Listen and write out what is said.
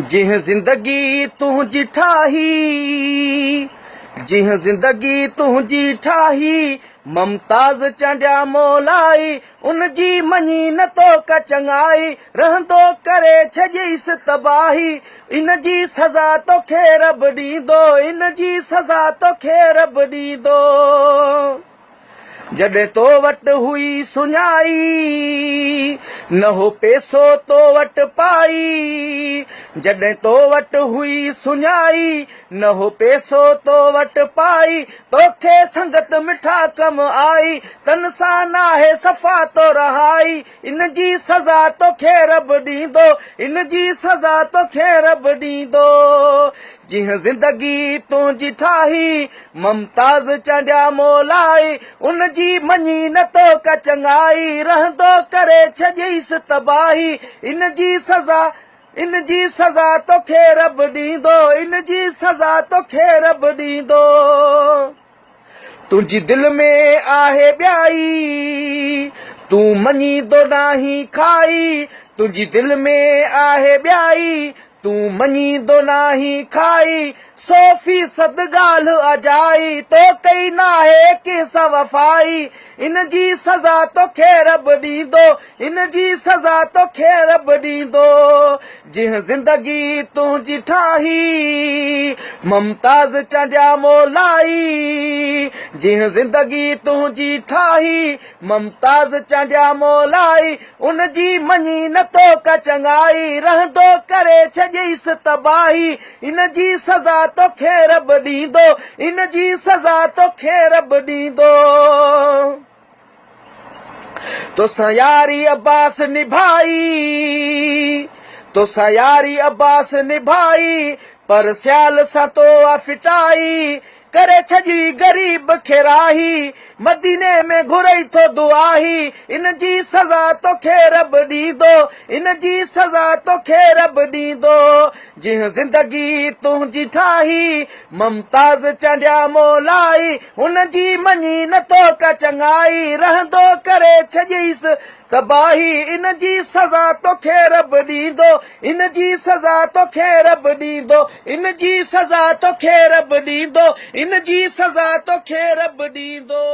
जिह जिंदगी तुझी ठाही, जिह जिंदगी तुझी ठाही, ममताज चंडिया मोलाई, उन जी मनी न तो का चंगाई, रहंदो करे छजईस तबाही, इन जी सजा तो खे रब ॾींदो, इन जी सजा तो खे रब ॾींदो। जॾहिं तो वटि हुई सुञाई, न हो पैसो तो वटि पाई, जॾहिं तो वटि हुई सुञाई, न हो पैसो तो वटि पाई, तोखे संगत मिठा कम आई, तन सां नाहे सफ़ा तो रहाई, इन जी सज़ा तोखे रब ॾींदो, इन जी सज़ा तोखे रब ॾींदो। जिह जिंदगी तुंहिंजी ठाही, ममताज़ चंडिया मोलाई, उन जी मञी न तो का चंगाई, रहंदो करे छजईस तबाही, इन जी सज़ा तोखे रब ॾींदो, इन जी सज़ा तोखे रब ॾींदो। तुंहिंजी दिलि में आहे ॿियाई, तूं मञींदो नाही खाई, तुंहिंजी दिलि में आहे ॿियाई, तूं मञींदो नाही खाई, 100% ॻाल्हि अजाई, तो कई नाहे कंहिंसां वफ़ाई, इन जी सज़ा तोखे रब ॾींदो, इन जी सज़ा तोखे रब ॾींदो। जिह जिंदगी तुंहिंजी ठाही, ममताज़ चंडिया मोलाई, जिह जिंदगी तुंहिंजी ठाही, ममताज़ चंडिया मोलाई, उन जी मञी न तो का चंगाई, रहंदो करे छजईस तबाही, इन जी सज़ा तोखे रब ॾींदो, इन जी सज़ा तोखे रब ॾींदो। तोसां यारी अब्बास निभाई, तोसां यारी अब्बास निभाई, पर सियाल सां तो फिटाई, करे छजी गरीब खे राही, मदीने में घुरई थो दुआही, इन जी सज़ा तोखे रब ॾींदो, इन जी सज़ा तोखे रब ॾींदो। जिह जिंदगी तुंहिंजी ठाही, ममताज़ चंडिया मोलाई, उन जी मञी न तो का चंगाई, रहंदो करे छजईस तबाही, इन जी सज़ा तोखे रब ॾींदो, इन जी सज़ा तोखे रब ॾींदो, इन जी सज़ा तोखे रब ॾींदो, इन जी सज़ा तोखे रब ॾींदो।